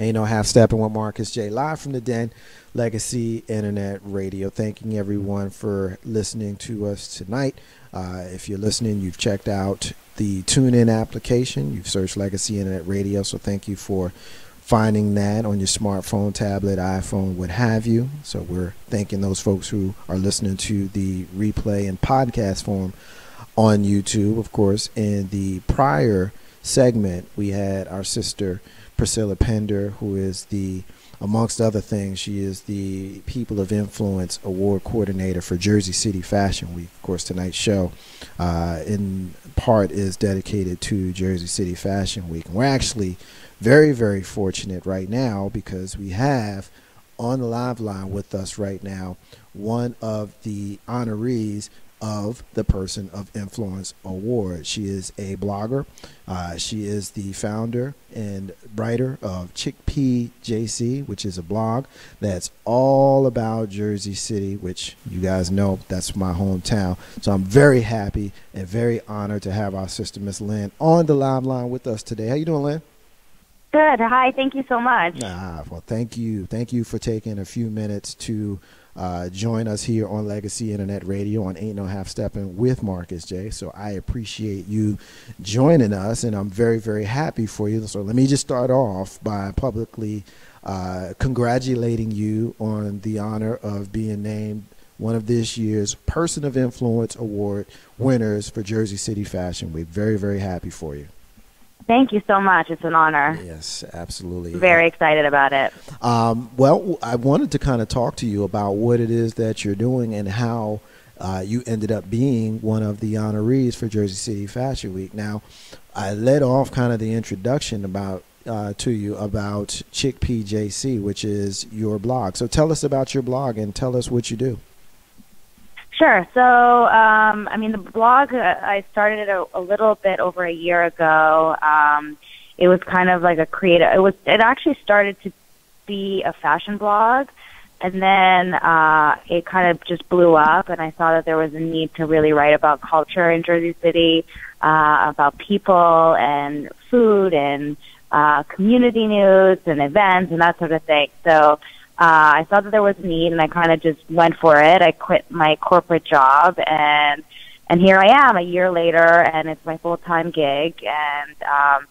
Ain't No Half Steppin' with Marcus J. Live from the Den, Legacy Internet Radio. Thanking everyone for listening to us tonight. If you're listening, you've checked out the TuneIn application. You've searched Legacy Internet Radio, so thank you for finding that on your smartphone, tablet, iPhone, what have you. So we're thanking those folks who are listening to the replay and podcast form on YouTube. Of course, in the prior segment, we had our sister Priscilla Pender, who is the, amongst other things, she is the People of Influence Award Coordinator for Jersey City Fashion Week. Of course, tonight's show in part is dedicated to Jersey City Fashion Week. And we're actually very, very fortunate right now because we have on the live line with us right now one of the honorees of the Person of Influence Award. She is a blogger. She is the founder and writer of Chicpeajc, which is a blog that's all about Jersey City, which you guys know that's my hometown. So I'm very happy and very honored to have our sister Miss Lynn on the live line with us today. How you doing, Lynn? Good. Hi. Thank you so much. Well, thank you. Thank you for taking a few minutes to join us here on Legacy Internet Radio on Ain't No Half Steppin' with Marcus J. So I appreciate you joining us, and I'm very, very happy for you. So let me just start off by publicly congratulating you on the honor of being named one of this year's Person of Influence Award winners for Jersey City Fashion Week. Very, very happy for you. Thank you so much. It's an honor. Yes, absolutely. Very excited about it. Well, I wanted to kind of talk to you about what it is that you're doing and how you ended up being one of the honorees for Jersey City Fashion Week. Now, I led off kind of the introduction about to you about Chicpeajc, which is your blog. So tell us about your blog and tell us what you do. Sure. So, I mean, the blog, I started it a little bit over a year ago. It was kind of like a creative, it actually started to be a fashion blog, and then it kind of just blew up, and I saw that there was a need to really write about culture in Jersey City, about people and food and community news and events and that sort of thing. So I saw that there was a need, and I kind of just went for it. I quit my corporate job, and here I am a year later, and it's my full-time gig. And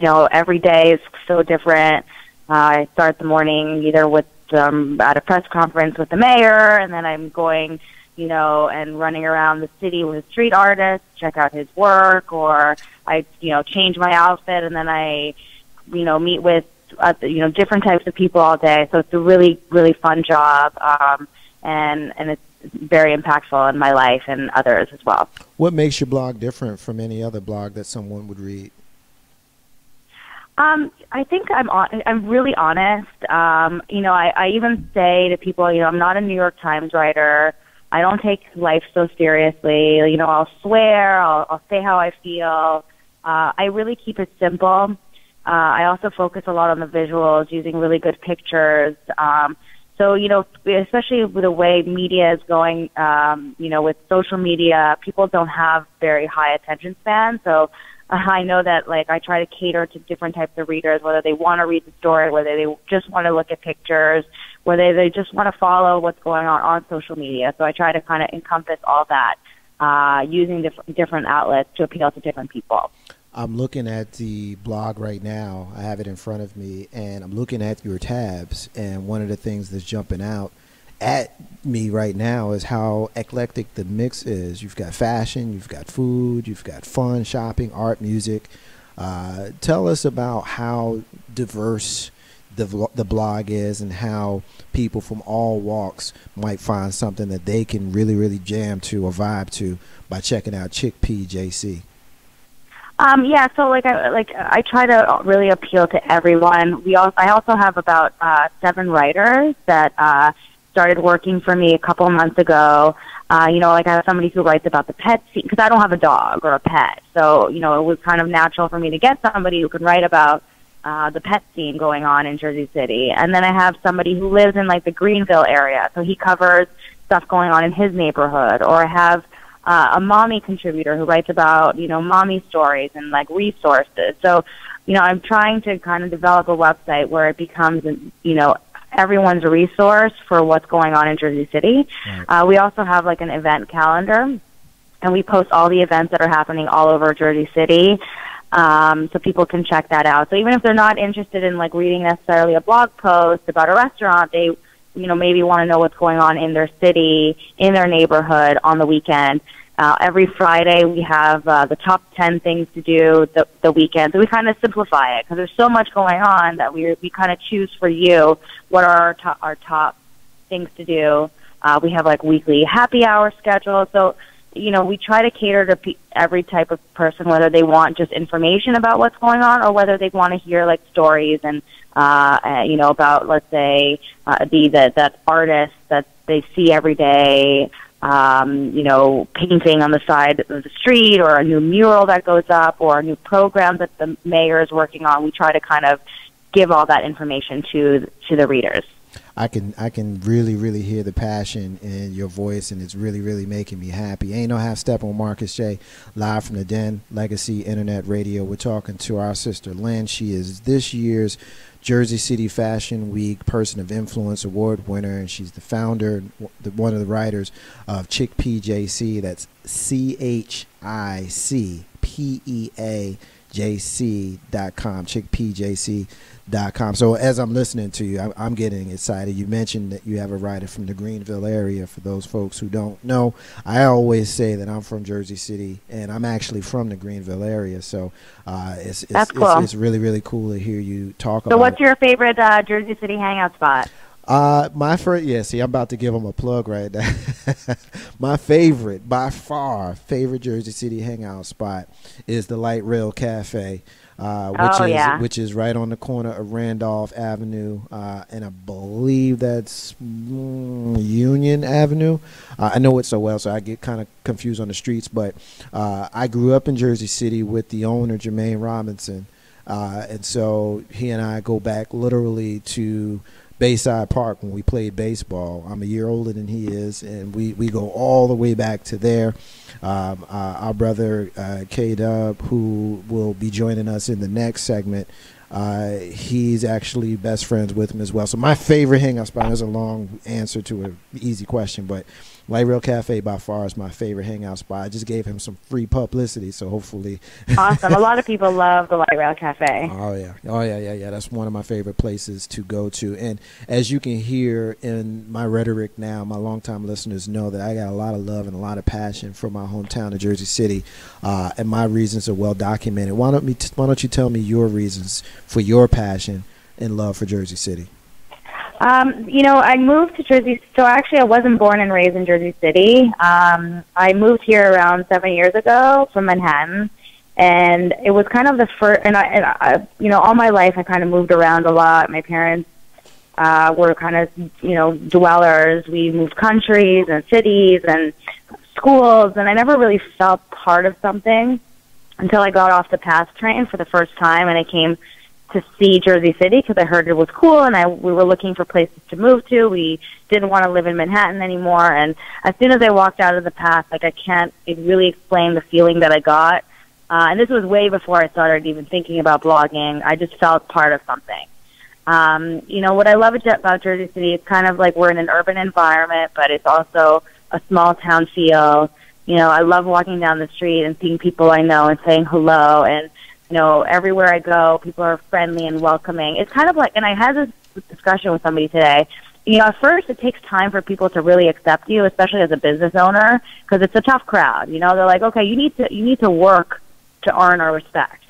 you know, every day is so different. I start the morning either with at a press conference with the mayor, and then I'm going, you know, and running around the city with street artists, check out his work, or I, you know, change my outfit, and then I, you know, meet with you know, different types of people all day. So it's a really, really fun job, and it's very impactful in my life and others as well. What makes your blog different from any other blog that someone would read? I think I'm really honest. You know, I even say to people, you know, I'm not a New York Times writer. I don't take life so seriously. You know, I'll swear, I'll say how I feel. I really keep it simple. I also focus a lot on the visuals, using really good pictures. So, you know, especially with the way media is going, you know, with social media, people don't have very high attention spans. So I know that, like, I try to cater to different types of readers, whether they want to read the story, whether they just want to look at pictures, whether they just want to follow what's going on social media. So I try to kind of encompass all that, using different outlets to appeal to different people. I'm looking at the blog right now. I have it in front of me, and I'm looking at your tabs, and one of the things that's jumping out at me right now is how eclectic the mix is. You've got fashion, you've got food, you've got fun, shopping, art, music. Tell us about how diverse the blog is and how people from all walks might find something that they can really, really jam to or vibe to by checking out Chicpeajc. Yeah, so I try to really appeal to everyone. I also have about 7 writers that started working for me a couple months ago. You know, like I have somebody who writes about the pet scene, because I don't have a dog or a pet. So, you know, it was kind of natural for me to get somebody who can write about the pet scene going on in Jersey City. And then I have somebody who lives in, like, the Greenville area, so he covers stuff going on in his neighborhood. Or I have a mommy contributor who writes about, you know, mommy stories and, like, resources. So I'm trying to kind of develop a website where it becomes, everyone's resource for what's going on in Jersey City. Right. We also have like an event calendar, and we post all the events that are happening all over Jersey City, so people can check that out. So even if they're not interested in like reading necessarily a blog post about a restaurant, they maybe want to know what's going on in their city, in their neighborhood on the weekend. Every Friday we have the top 10 things to do the weekend. So we kind of simplify it because there's so much going on that we kind of choose for you what are our top things to do. We have like weekly happy hour schedule. So, we try to cater to every type of person, whether they want just information about what's going on or whether they want to hear like stories and, about, let's say, that artist that they see every day, painting on the side of the street, or a new mural that goes up, or a new program that the mayor is working on. We try to kind of give all that information to the readers. I can really, really hear the passion in your voice, and it's really, really making me happy. Ain't no half step on Marcus J, live from the Den, Legacy Internet Radio. We're talking to our sister Lynn. She is this year's Jersey City Fashion Week Person of Influence Award winner, and she's the founder, one of the writers of Chicpeajc. That's ChicPeajc.com, Chicpeajc.com. So as I'm listening to you, I'm getting excited. You mentioned that you have a writer from the Greenville area. For those folks who don't know, I always say that I'm from Jersey City, and I'm actually from the Greenville area. So That's cool. It's really, really cool to hear you talk about it. So what's your favorite Jersey City hangout spot? My first, see, I'm about to give them a plug right now. My favorite, by far, Jersey City hangout spot is the Light Rail Cafe, which is right on the corner of Randolph Avenue, and I believe that's Union Avenue. I know it so well, so I get kind of confused on the streets, but I grew up in Jersey City with the owner, Jermaine Robinson, and so he and I go back literally to Bayside Park when we played baseball. I'm a year older than he is, and we go all the way back to there. Our brother K-Dub, who will be joining us in the next segment, he's actually best friends with him as well. So my favorite hangout spot is a long answer to an easy question, but Light Rail Cafe by far is my favorite hangout spot. I just gave him some free publicity, so hopefully. Awesome. A lot of people love the Light Rail Cafe. Oh yeah. That's one of my favorite places to go to. And as you can hear in my rhetoric now, my longtime listeners know that I got a lot of love and a lot of passion for my hometown of Jersey City, and my reasons are well documented. Why don't you tell me your reasons for your passion and love for Jersey City? I moved to Jersey. So actually, I wasn't born and raised in Jersey City. I moved here around 7 years ago from Manhattan, and it was kind of the first. And I all my life I kind of moved around a lot. My parents were kind of dwellers. We moved countries and cities and schools, and I never really felt part of something until I got off the PATH train for the first time, and I came to see Jersey City because I heard it was cool, and we were looking for places to move to. We didn't want to live in Manhattan anymore, and as soon as I walked out of the PATH, I can't really explain the feeling that I got. And this was way before I started even thinking about blogging. I just felt part of something. What I love about Jersey City, it's kind of like we're in an urban environment, but it's also a small town feel. I love walking down the street and seeing people I know and saying hello, and everywhere I go, people are friendly and welcoming. It's kind of like, and I had this discussion with somebody today, at first it takes time for people to really accept you, especially as a business owner, because it's a tough crowd. They're like, okay, you need to work to earn our respect.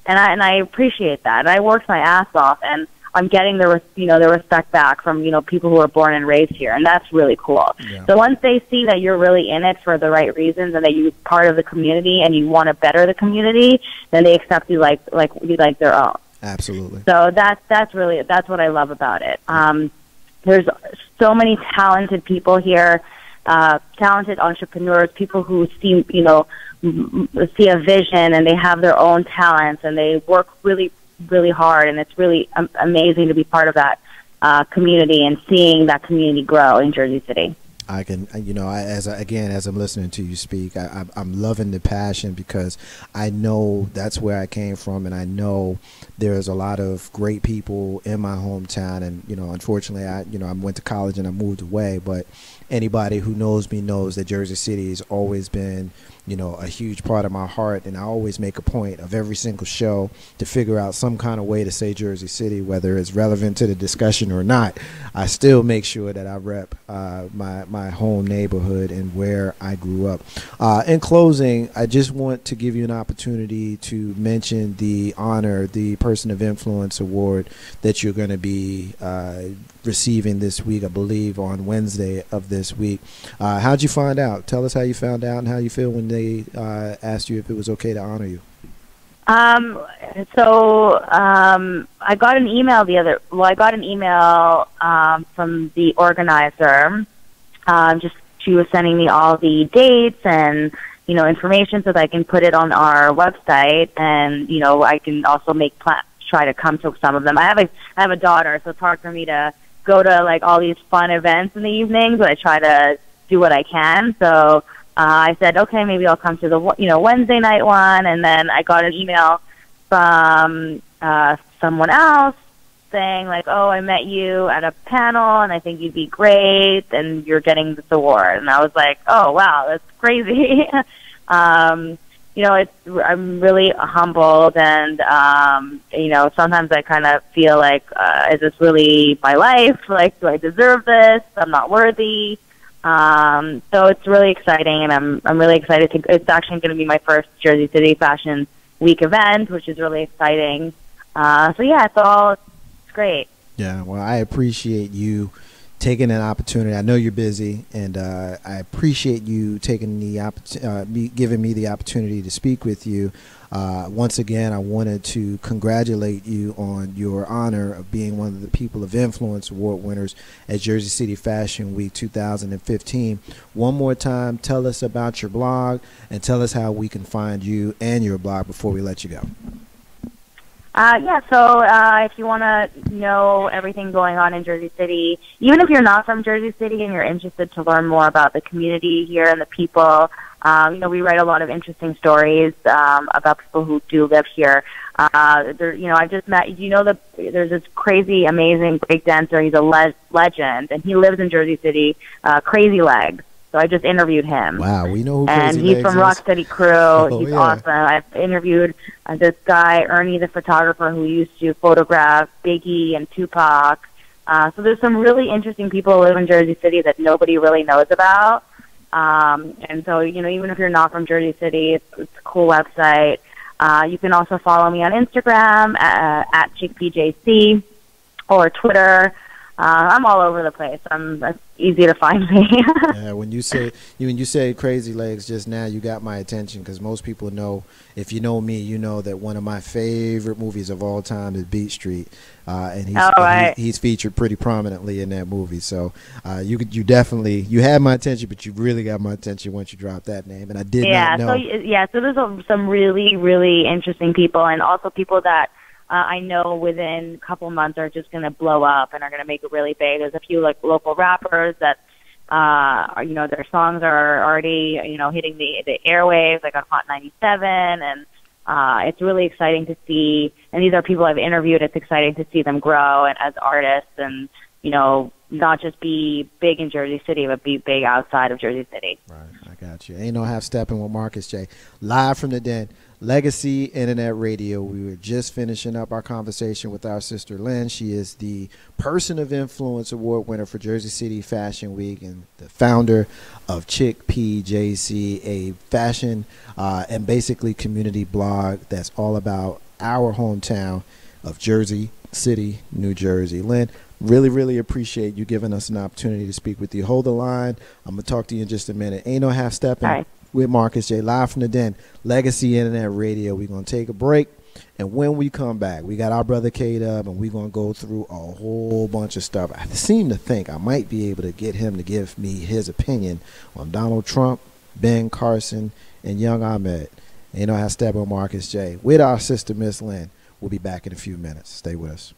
And I appreciate that. And I worked my ass off, and I'm getting the respect back from, people who are born and raised here, and that's really cool. Yeah. So once they see that you're really in it for the right reasons and that you're part of the community and you want to better the community, then they accept you like their own. Absolutely. So that's what I love about it. There's so many talented people here, talented entrepreneurs, people who see a vision and they have their own talents and they work really hard, and it's really amazing to be part of that community and seeing that community grow in Jersey City. I can, as I'm listening to you speak, I'm loving the passion, because I know that's where I came from, and I know there's a lot of great people in my hometown. And unfortunately, I went to college and I moved away, but anybody who knows me knows that Jersey City has always been, a huge part of my heart. And I always make a point of every single show to figure out some kind of way to say Jersey City, whether it's relevant to the discussion or not. I still make sure that I rep my home neighborhood and where I grew up. In closing, I just want to give you an opportunity to mention the Person of Influence Award that you're going to be receiving this week, I believe on Wednesday of this week. How'd you find out? Tell us how you found out and how you feel when they asked you if it was okay to honor you. I got an email from the organizer. She was sending me all the dates and, information so that I can put it on our website, and, I can also try to come to some of them. I have a daughter, so it's hard for me to go to like all these fun events in the evenings, but I try to do what I can. So I said, okay, maybe I'll come to the Wednesday night one. And then I got an email from someone else saying like, oh, I met you at a panel and I think you'd be great and you're getting this award. And I was like, oh wow, that's crazy. I'm really humbled, and sometimes I kind of feel like, is this really my life? Like, do I deserve this? I'm not worthy. So it's really exciting, and I'm really excited it's actually going to be my first Jersey City Fashion Week event, which is really exciting. It's great. Yeah, well, I appreciate you taking an opportunity. I know you're busy, and I appreciate you taking giving me the opportunity to speak with you. Once again, I wanted to congratulate you on your honor of being one of the People of Influence Award winners at Jersey City Fashion Week 2015. One more time, tell us about your blog and tell us how we can find you and your blog before we let you go. If you want to know everything going on in Jersey City, even if you're not from Jersey City and you're interested to learn more about the community here and the people, we write a lot of interesting stories about people who do live here. I just met, there's this crazy, amazing breakdancer. He's a legend, and he lives in Jersey City, Crazy Legs. So I just interviewed him. Wow, we know who Crazy Legs is. And he's from Rock Steady Crew. He's awesome. I've interviewed this guy, Ernie, the photographer, who used to photograph Biggie and Tupac. So there's some really interesting people who live in Jersey City that nobody really knows about. And so, even if you're not from Jersey City, it's a cool website. You can also follow me on Instagram at Chicpeajc or Twitter. I'm all over the place. It's easy to find me. Yeah, when you say Crazy Legs just now, you got my attention, because most people know, if you know me, you know that one of my favorite movies of all time is Beat Street, and he's featured pretty prominently in that movie. So you had my attention, but you really got my attention once you dropped that name, and I did not know. So there's some really, really interesting people, and also people that I know within a couple months are just going to blow up and are going to make it really big. There's a few like local rappers that, their songs are already, hitting the airwaves, like on Hot 97. And it's really exciting to see. And these are people I've interviewed. It's exciting to see them grow and as artists, and, not just be big in Jersey City, but be big outside of Jersey City. Right. I got you. Ain't no half stepping with Marcus J. Live from the Den. Legacy Internet Radio. We were just finishing up our conversation with our sister Lynn. She is the Person of Influence Award winner for Jersey City Fashion Week and the founder of Chicpeajc, a fashion and basically community blog that's all about our hometown of Jersey City, New Jersey. Lynn, really, really appreciate you giving us an opportunity to speak with you. Hold the line. I'm going to talk to you in just a minute. Ain't no half stepping. All right. With Marcus J. Live from the Den, Legacy Internet Radio. We're going to take a break, and when we come back, we got our brother K-Dub, and we're going to go through a whole bunch of stuff. I seem to think I might be able to get him to give me his opinion on Donald Trump, Ben Carson, and Young Ahmed. And you know how to step on Marcus J. With our sister, Miss Lynn. We'll be back in a few minutes. Stay with us.